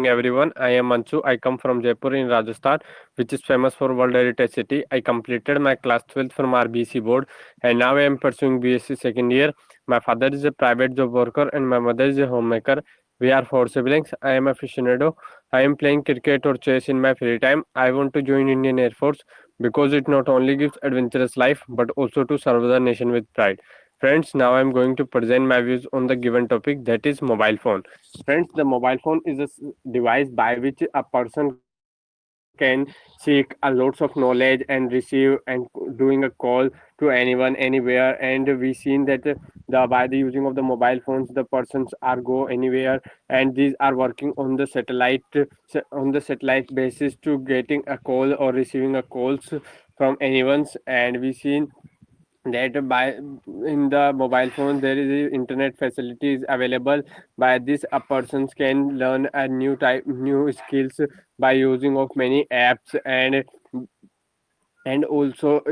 everyone. I am Manchu. I come from Jaipur in Rajasthan, which is famous for World Heritage City. I completed my class 12th from RBC board and now I am pursuing BSc second year. My father is a private job worker and my mother is a homemaker. We are four siblings. I am aficionado. I am playing cricket or chess in my free time. I want to join Indian Air Force because it not only gives adventurous life but also to serve the nation with pride. Friends, now I am going to present my views on the given topic, that is mobile phone. Friends, the mobile phone is a device by which a person can seek a lots of knowledge and receive and doing a call to anyone anywhere. And we seen that by the using of the mobile phones, the persons are go anywhere, and these are working on the satellite basis to getting a call or receiving a calls from anyone's. And we seen that by in the mobile phone there is internet facilities available. By this a persons can learn a new skills by using of many apps, and also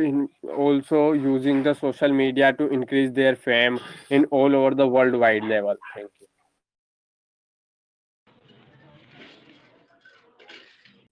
using the social media to increase their fame in all over the worldwide level. Thank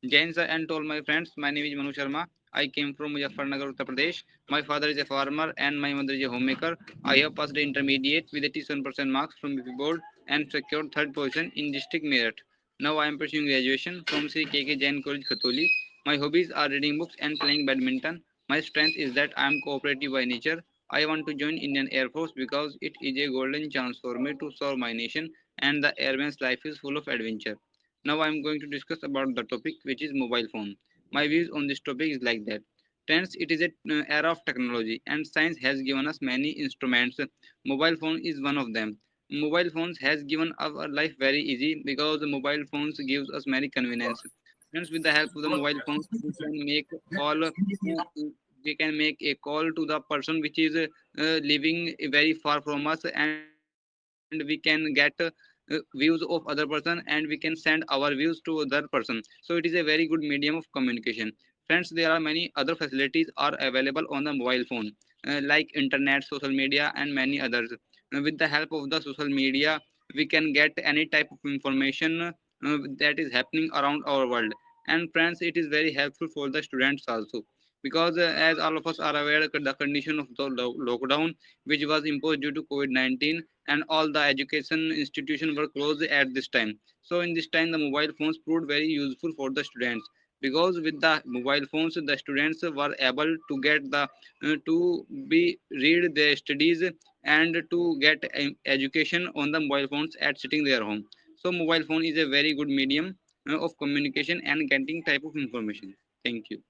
you. Jain sir and to all my friends, my name is Manu Sharma. I came from Muzaffarnagar, Uttar Pradesh. My father is a farmer and my mother is a homemaker. I have passed the intermediate with 87% marks from BP board and secured third position in district merit. Now I am pursuing graduation from Sri KK Jain College, Khatoli. My hobbies are reading books and playing badminton. My strength is that I am cooperative by nature. I want to join Indian Air Force because it is a golden chance for me to serve my nation, and the airman's life is full of adventure. Now I am going to discuss about the topic, which is mobile phone. My views on this topic is like that. Friends, it is a era of technology and science has given us many instruments. Mobile phone is one of them. Mobile phones has given our life very easy because the mobile phones gives us many convenience. Friends, with the help of the mobile phones, we can make a call to the person which is living very far from us, and we can get views of other person, and we can send our views to other person. So it is a very good medium of communication. Friends, there are many other facilities are available on the mobile phone, like internet, social media, and many others. With the help of the social media, we can get any type of information that is happening around our world. And friends, it is very helpful for the students also, because as all of us are aware, the condition of the lockdown which was imposed due to COVID-19, and all the education institutions were closed at this time. So in this time the mobile phones proved very useful for the students, because with the mobile phones the students were able to get the to be read their studies and to get education on the mobile phones at sitting their home. So mobile phone is a very good medium of communication and getting type of information. Thank you.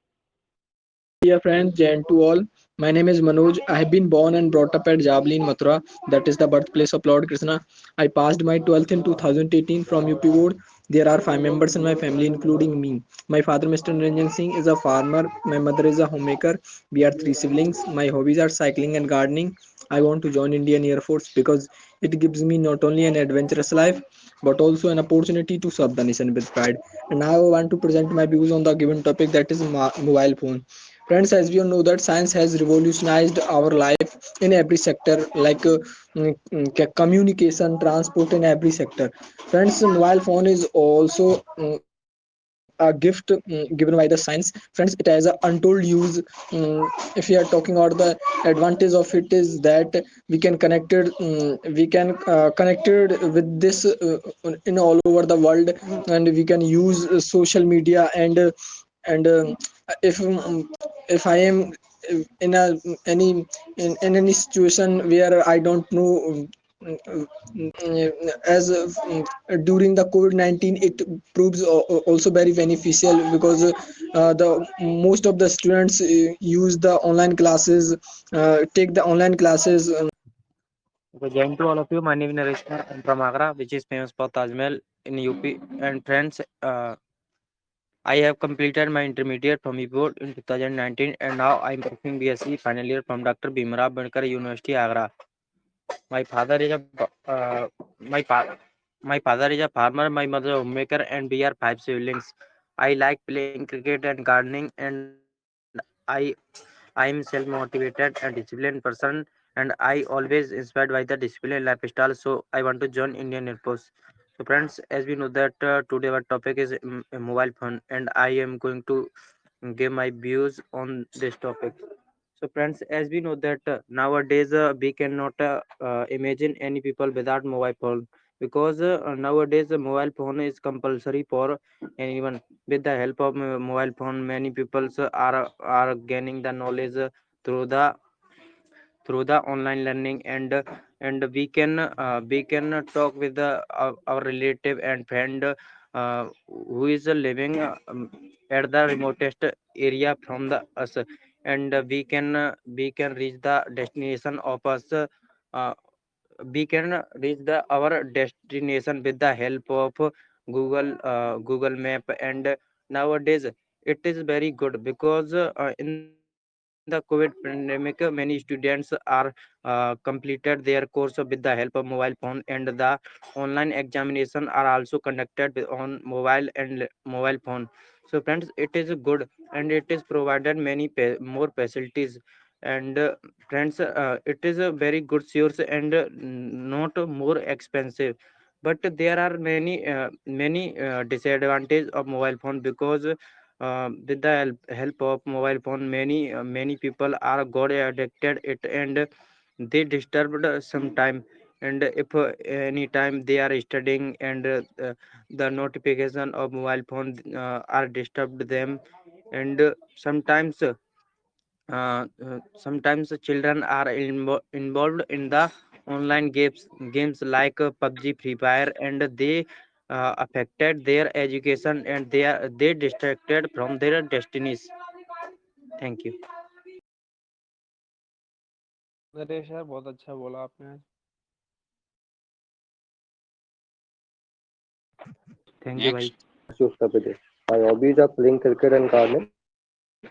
Dear friends, and to all, my name is Manoj. I have been born and brought up at Jablin, Mathura, that is the birthplace of Lord Krishna. I passed my 12th in 2018 from UP board. There are five members in my family, including me. My father, Mr. Niranjan Singh, is a farmer. My mother is a homemaker. We are three siblings. My hobbies are cycling and gardening. I want to join Indian Air Force because it gives me not only an adventurous life but also an opportunity to serve the nation with pride. And now I want to present my views on the given topic, that is mobile phone. Friends, as we all know that science has revolutionized our life in every sector, like communication, transport, in every sector. Friends, mobile phone is also a gift given by the science. Friends, it has a untold use. If we are talking about the advantage of it, is that we can connected with this in all over the world, and we can use social media. And if if I am in a any in any situation where I don't know, as during the COVID-19, it proves also very beneficial, because the most of the students use the online classes, take the online classes. Okay, join to all of you. My name is Naresh Kumar. I'm from Agra, which is famous for Taj Mahal in UP. And friends, I have completed my intermediate from board in 2019, and now I'm pursuing BSc final year from Dr. Bhimrao Ambedkar University, Agra. My father is a my fa- my father is a farmer. My mother is a homemaker, and we are five siblings. I like playing cricket and gardening, and I am self-motivated and disciplined person, and I always inspired by the disciplined lifestyle. So I want to join Indian Air Force. So friends, as we know that today our topic is a mobile phone, and I am going to give my views on this topic. So friends, as we know that nowadays we cannot imagine any people without mobile phone, because nowadays the mobile phone is compulsory for anyone. With the help of mobile phone, many people are gaining the knowledge through the online learning, and we can talk with our relative and friend who is living at the remotest area from the us, and we can reach the destination of us. Uh, we can reach the our destination with the help of Google Map. And nowadays it is very good, because in the COVID pandemic many students are completed their course with the help of mobile phone, and the online examination are also conducted on mobile phone. So friends, it is good, and it is provided many more facilities. And friends, it is a very good source, and not more expensive. But there are many disadvantages of mobile phone, because with the help of mobile phone, many people are got addicted it, and they disturbed sometime. And if any time they are studying, and the notification of mobile phone are disturbed them. And sometimes the children are involved in the online games like PUBG, Free Fire, and they affected their education, and they distracted from their destinies. Thank you. Naresh यार बहुत अच्छा बोला आपने। Thank you, bhai. Next. Uttar Pradesh. My hobbies are playing cricket and gardening. If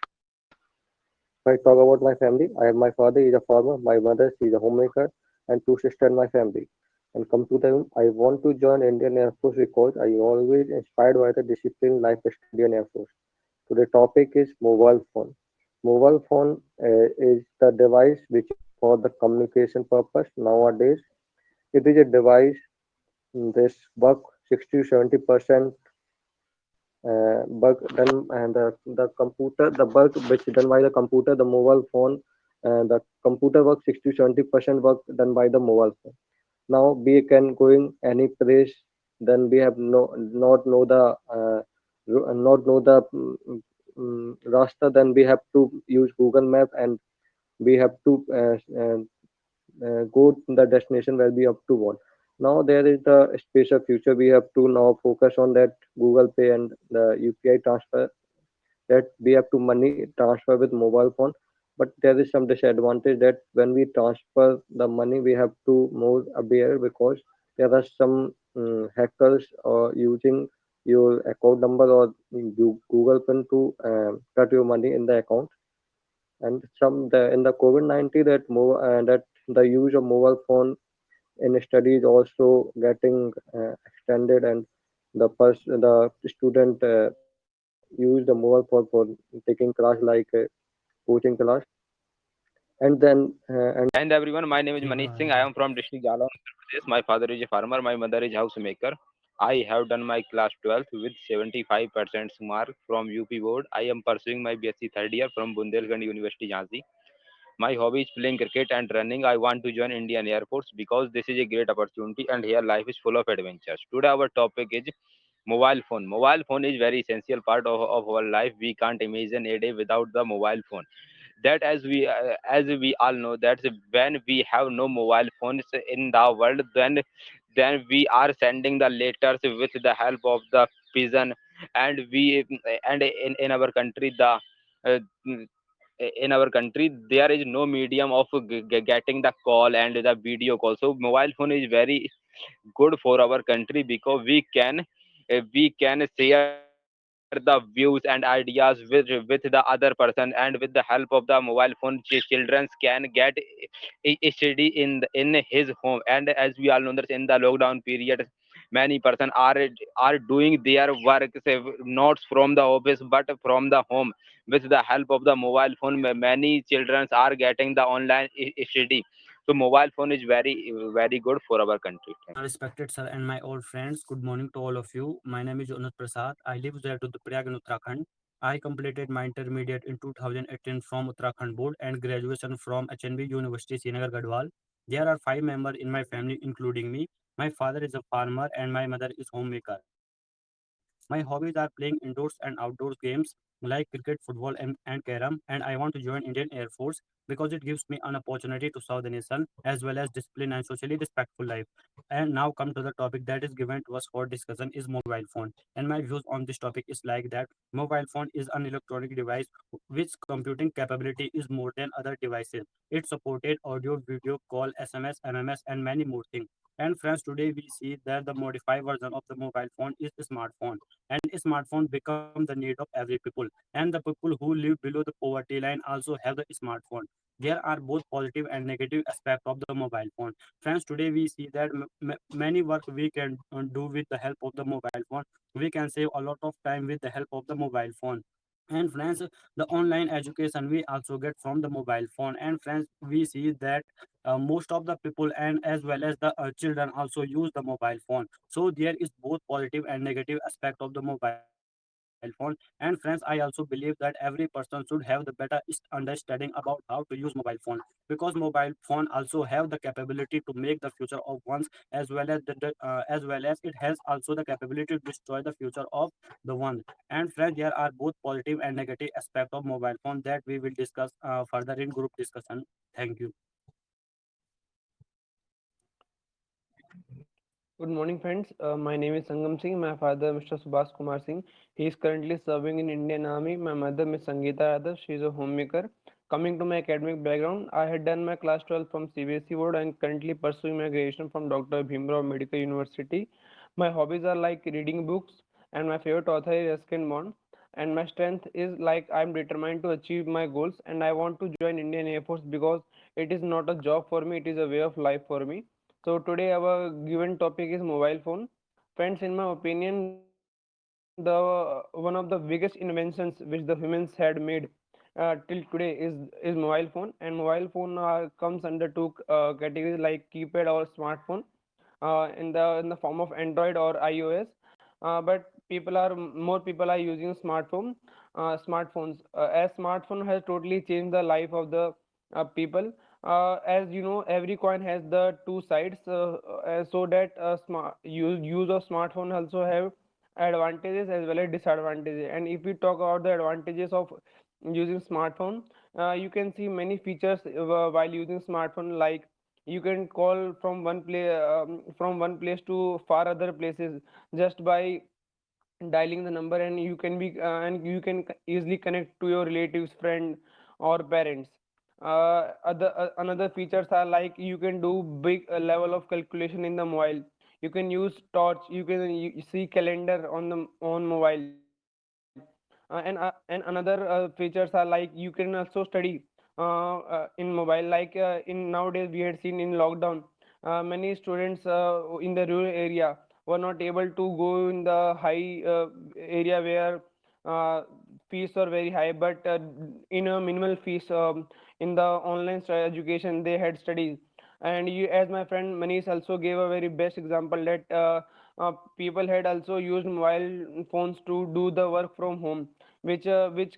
I talk about my family, I have my father, he's a farmer, my mother, she's a homemaker, and two sisters in my family. And come to them, I want to join Indian Air Force because I always inspired by the discipline, lifestyle Indian Air Force. Today topic is mobile phone. Mobile phone is the device which is for the communication purpose nowadays. It is a device this work 60 to 70% bug done, and the computer, the bug which done by the computer, the mobile phone, and the computer work 60 to 70% work done by the mobile phone. Now we can going any place, then we have not know the not know the rasta, then we have to use Google Map, and we have to go to the destination where we have to want. Now there is the special future. We have to now focus on that Google Pay and the UPI transfer, that we have to money transfer with mobile phone. But there is some disadvantage that when we transfer the money, we have to more aware, because there are some hackers using your account number or Google Pin to cut your money in the account. And in the COVID-19, that the use of mobile phone in studies also getting extended, and the student use the mobile phone for taking class like coaching class. And then And everyone, my name is Manish Singh. I am from district Jalon, Uttar Pradesh. My father is a farmer. My mother is housemaker. I have done my class 12th with 75% mark from UP board. I am pursuing my BSc third year from Bundelkhand University, Jhansi. My hobby is playing cricket and running. I want to join Indian Air Force because this is a great opportunity and here life is full of adventures. Today our topic is mobile phone. Mobile phone is very essential part of our life. We can't imagine a day without the mobile phone. That as we all know that when we have no mobile phones in the world, then we are sending the letters with the help of the pigeon. And in our country uh, in our country there is no medium of getting the call and the video call. So mobile phone is very good for our country because we can share the views and ideas with the other person. And with the help of the mobile phone, children can get a study in his home. And as we all know that in the lockdown period, many person are doing their work, say, not from the office but from the home. With the help of the mobile phone, many children are getting the online study. So mobile phone is very good for our country. Thank you. Respected sir and my old friends, good morning to all of you. My name is Jonas Prasad. I live there to the Prayag in Uttarakhand. I completed my intermediate in 2018 from Uttarakhand board and graduation from HNB University Srinagar Gadwal. There are 5 members in my family including me. My father is a farmer and my mother is homemaker. My hobbies are playing indoors and outdoors games like cricket, football, and carom. And I want to join Indian Air Force because it gives me an opportunity to serve the nation as well as discipline and socially respectful life. And now come to the topic that is given to us for discussion is mobile phone. And my views on this topic is like that mobile phone is an electronic device which computing capability is more than other devices. It supported audio, video, call, SMS, MMS, and many more things. And friends, today we see that the modified version of the mobile phone is a smartphone, and a smartphone become the need of every people. And the people who live below the poverty line also have the smartphone. There are both positive and negative aspect of the mobile phone. Friends, today we see that many work we can do with the help of the mobile phone. We can save a lot of time with the help of the mobile phone. And friends, the online education we also get from the mobile phone. And friends, we see that most of the people and as well as the children also use the mobile phone. So there is both positive and negative aspect of the mobile phone. And friends, I also believe that every person should have the better understanding about how to use mobile phone, because mobile phone also have the capability to make the future of ones, as well as as well as it has also the capability to destroy the future of the one. And friends, there are both positive and negative aspect of mobile phone that we will discuss further in group discussion. Thank you. Good morning, friends. My name is Sangam Singh. My father, Mr. Subhas Kumar Singh. He is currently serving in Indian Army. My mother, Miss Sangeeta Yadav. She is a homemaker. Coming to my academic background, I had done my class 12 from CBSE board and currently pursuing my graduation from Dr. Bhimrao Medical University. My hobbies are like reading books, and my favorite author is Ruskin Bond. And my strength is like I'm determined to achieve my goals, and I want to join Indian Air Force because it is not a job for me; it is a way of life for me. So today our given topic is mobile phone. Friends, in my opinion, the one of the biggest inventions which the humans had made till today is mobile phone. And mobile phone comes under two categories like keypad or smartphone, in the form of Android or iOS. But more people are using smartphones, as smartphone has totally changed the life of the people. As you know, every coin has the two sides, so that use of smartphone also have advantages as well as disadvantages. And if we talk about the advantages of using smartphone, you can see many features while using smartphone, like you can call from one place to far other places just by dialing the number, and you can easily connect to your relatives, friend, or parents. Another features are like you can do big level of calculation in the mobile. You can use torch, you see calendar on mobile. And another features are like you can also study in mobile, like in nowadays we had seen in lockdown, many students in the rural area were not able to go in the high area where uh, fees are very high, but in a minimal fees, in the online education they had studies. And you, as my friend Manish also gave a very best example, that people had also used mobile phones to do the work from home, which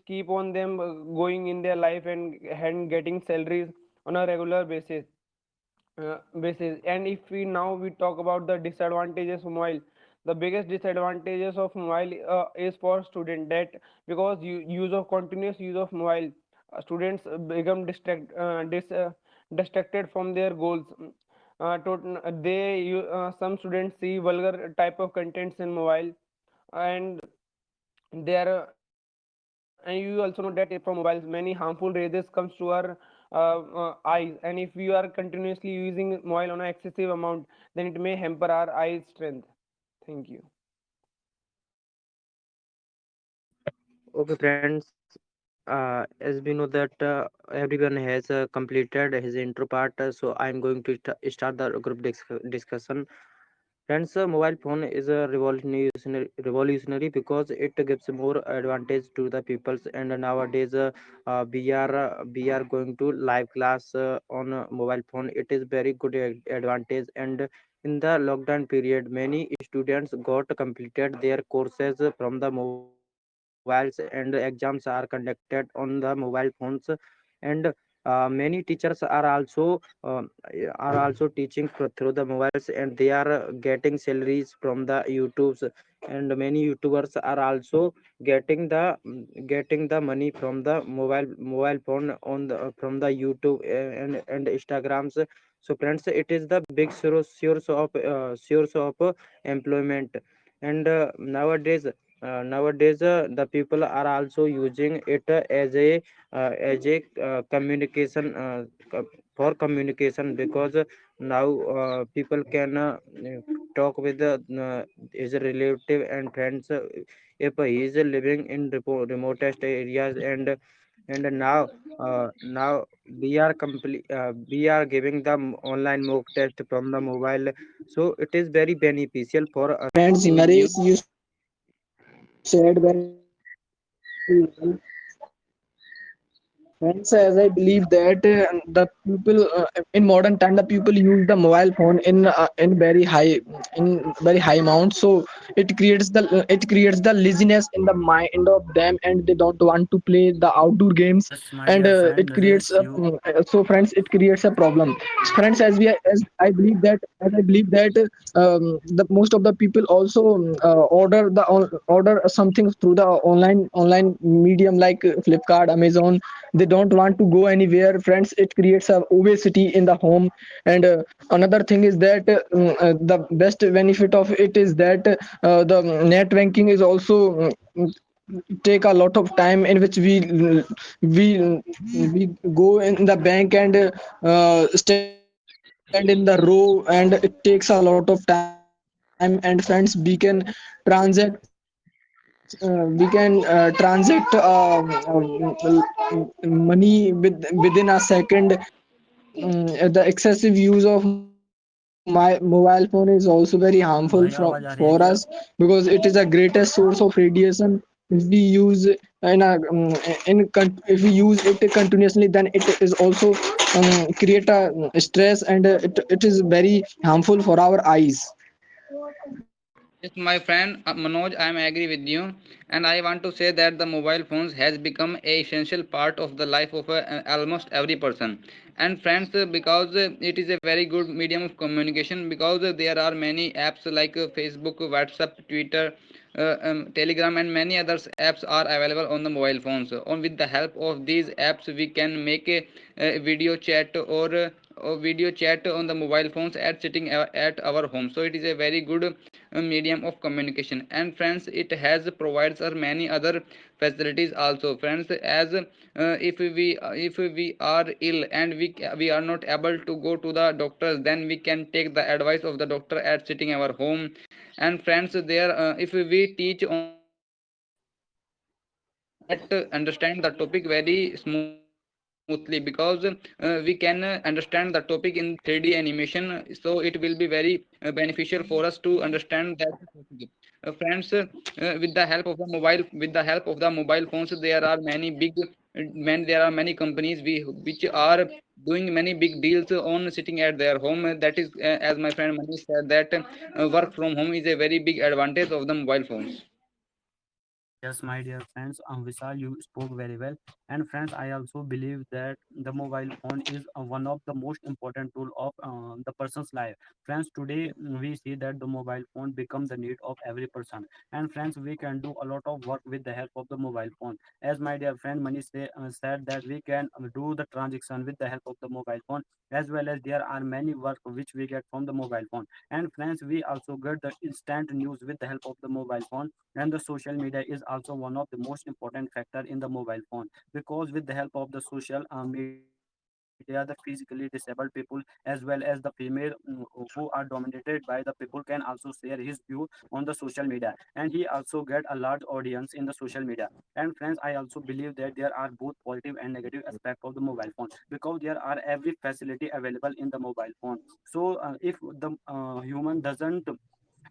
keep on them going in their life and getting salaries on a regular basis. And if we talk about the disadvantages of mobile, the biggest disadvantages of mobile is for student, that because continuous use of mobile, students become distracted from their goals. Some students see vulgar type of contents in mobile, and and you also know that from mobiles many harmful raises comes to our eyes, and if we are continuously using mobile on an excessive amount, then it may hamper our eye strength. Thank you. Okay, friends. As we know that everyone has completed his intro part, so I'm going to start the group discussion. Friends, mobile phone is a revolutionary because it gives more advantage to the peoples. And nowadays, we are going to live class on mobile phone. It is very good advantage. And in the lockdown period, many students got completed their courses from the mobiles, and exams are conducted on the mobile phones. And many teachers are also teaching through the mobiles, and they are getting salaries from the YouTubes. And many YouTubers are also getting the money from the mobile phone on the from the YouTube and Instagrams. So friends, it is the big source of employment. And nowadays the people are also using it as a communication, for communication, because now people can talk with his relative and friends if he is living in remotest areas. And now we are giving them online mock test from the mobile. So it is very beneficial for us. Friends, Naresh, you said very well. Friends, as I believe that the people in modern time, the people use the mobile phone in very high amount. So it creates the laziness in the mind of them, and they don't want to play the outdoor games. Yes, my And dear friend, it creates Naresh, a, you so friends, it creates a problem. Friends, as I believe that the most of the people also order something through the online medium like Flipkart, Amazon. They don't want to go anywhere. Friends, it creates a obesity in the home. And another thing is that the best benefit of it is that the net banking is also take a lot of time, in which we we go in the bank and stand in the row, and it takes a lot of time. And friends, we can transact money within a second. The excessive use of my mobile phone is also very harmful for भाई us, आवाज आ रही है because क्या? it is the greatest source of radiation. If we use in a if we use it continuously, then it is also create a stress, and it is very harmful for our eyes. Yes, my friend Manoj, I am agree with you, and I want to say that the mobile phones has become a essential part of the life of almost every person. And friends, because it is a very good medium of communication, because there are many apps like Facebook, WhatsApp, Twitter, Telegram, and many others apps are available on the mobile phones. On with the help of these apps, we can make a video chat or video chat on the mobile phones at sitting at our home. So it is a very good medium of communication. And friends, it has provides us many other facilities also. Friends, as if we are ill and we are not able to go to the doctors, then we can take the advice of the doctor at sitting our home. And friends, there if we teach on the mobile phones, then we can get understand the topic very smoothly, because we can understand the topic in 3D animation. So it will be very beneficial for us to understand that topic. Friends, with the help of the mobile phones, there are many there are many companies which are doing many big deals on sitting at their home. That is, as my friend Manish said, that work from home is a very big advantage of the mobile phones. Yes, my dear friends, Vishal, you spoke very well. And friends, I also believe that the mobile phone is one of the most important tool of the person's life. Friends, today we see that the mobile phone become the need of every person. And friends, we can do a lot of work with the help of the mobile phone. As my dear friend Manish said that we can do the transaction with the help of the mobile phone, as well as there are many work which we get from the mobile phone. And friends, we also get the instant news with the help of the mobile phone. And the social media is also one of the most important factor in the mobile phone, because with the help of the social media, the physically disabled people as well as the female who are dominated by the people can also share his view on the social media, and he also get a large audience in the social media. And friends, I also believe that there are both positive and negative aspect of the mobile phone, because there are every facility available in the mobile phone. So if the human doesn't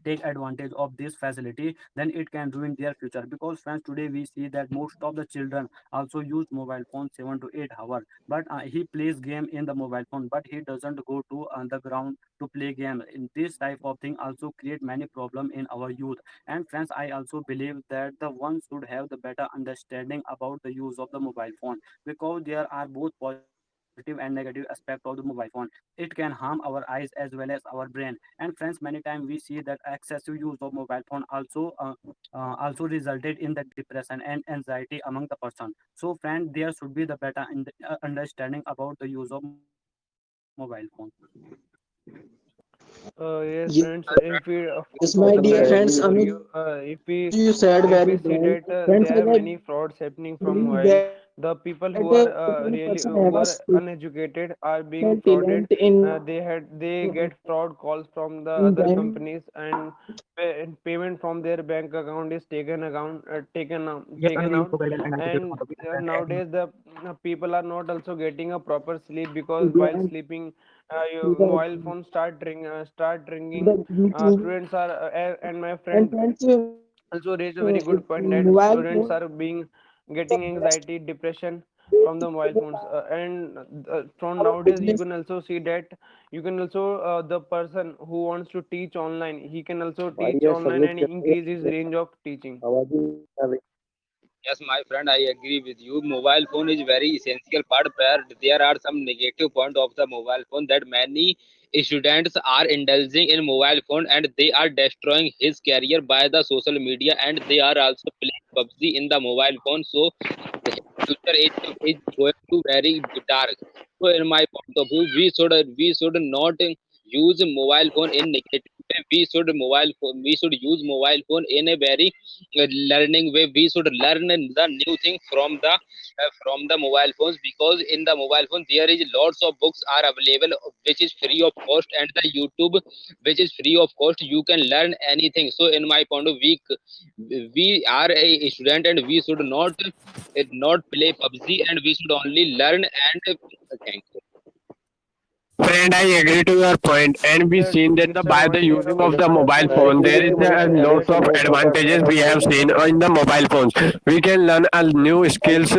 take advantage of this facility, then it can ruin their future. Because friends, today we see that most of the children also use mobile phone 7 to 8 hours, but he plays game in the mobile phone, but he doesn't go to the ground to play game. In this type of thing also create many problem in our youth. And friends, I also believe that the one should have the better understanding about the use of the mobile phone, because there are both positive and negative aspect of the mobile phone. It can harm our eyes as well as our brain. And friends, many times we see that excessive use of mobile phone also resulted in the depression and anxiety among the person. So friend, there should be the better understanding about the use of mobile phone. Yes, Yes, friends. If we my the dear I bad friends, news agree for with Anuj, you, you said if very we see well. that Friends, there as are I many frauds happening from believe mobile, that the people who are if any really person who have a are special uneducated are being frauded. talent in They get fraud calls from the in other them, companies, and payment from their bank account is Yes, taken Anuj, you out. provided an attitude And on the nowadays the people are not also getting a proper sleep, because India while and sleeping your India, mobile phone start ringing. the YouTube Students are and my and friend friends, also raised a very good point that mobile students phone are being getting anxiety, depression from the mobile phones. And from our nowadays you business. can also see that you can also the person who wants to teach online, he can also teach yes, online Samir, and increase his range of teaching. आवाज ही नहीं आ रही। Yes, my friend, I agree with you. Mobile phone is very essential part, but there are some negative point of the mobile phone, that many students are indulging in mobile phone and they are destroying his career by the social media, and they are also playing PUBG in the mobile phone. So his future is going to very dark. So in my point of view, we should not use mobile phone in negative way. We should use mobile phone in a very learning way. We should learn the new thing from the mobile phones, because in the mobile phone there is lots of books are available which is free of cost, and the YouTube which is free of cost. You can learn anything. So in my point of view, we are a student and we should not play PUBG, and we should only learn and thank you. Friend, I agree to your point, and we Major seen that by the disadvantage using of of the mobile mobile phone I is phone, agree there with is you, that Manish, and lots that also of most of the advantages we advantages have seen in the mobile phones. We can learn a new skills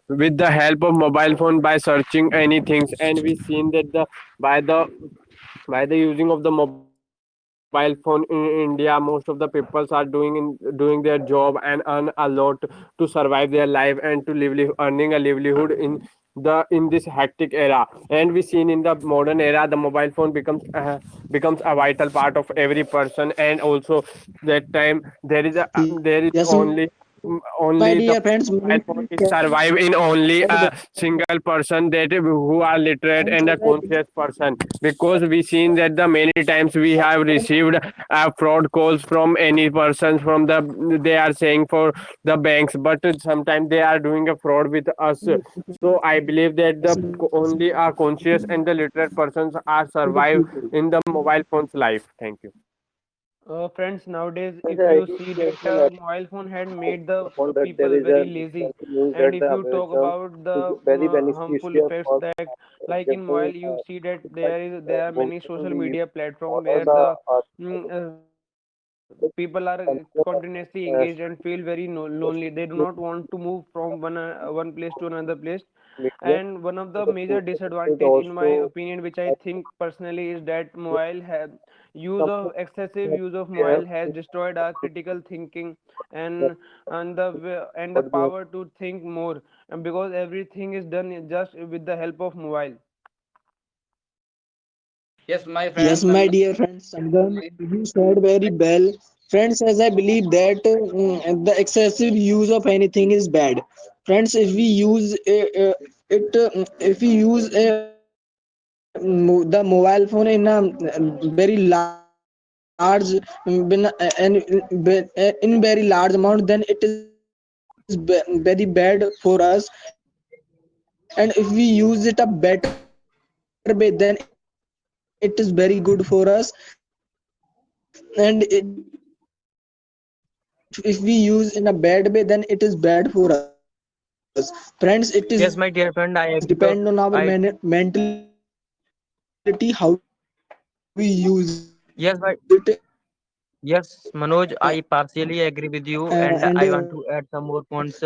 with the help of mobile phone by searching anything, and we seen that by the by the using of the mobile phone in India, most of the peoples are doing their job and earn a lot to survive their life and to earning a livelihood in this hectic era. And we seen in the modern era the mobile phone becomes a vital part of every person. And also that time there is Yes, my only the dear friends, mobile phone Manish is survive in only said a single person, that who are literate friends, and a as I conscious person. Because we seen that the many times we have received fraud calls from any persons from they are saying for the banks, but sometimes they are doing a fraud with us. So I believe that the only conscious and the literate persons are survive in the mobile phone's life. Thank you. Friends, nowadays Yes, if I you agree see with that you, and mobile phone had made the upon that there people is a very lazy. different news And that if the you talk Amazon about the is very harmful beneficial effects, for that like in example, mobile you see that like there are many women social we use media platform all where the the uh, people are continuously uh, engaged and feel very lonely. They do social not want to move from one place to another place. media. And one of So the the major social media is disadvantage in my also opinion, which I think personally, is that mobile have something excessive that use of we have mobile has destroyed our critical thinking and the what we power to think more, and because everything is done just with the help of mobile. Yes, my yes, friend my Sangam. dear friends, Sangam, you said very well. Friends, as I believe that the excessive use of anything is bad. Friends, if we use if we use the mobile phone in a very large in very large amount, then it is very bad for us. And if we use it a better way, then it is very good for us. And if we use in a bad way, then it is bad for us. Friends, it is Yes, my dear depend friend, on I our agree to. I mentality how we use it. Yes, my Friends, Yes, Manoj, I partially agree with you, and and I want to add some more points.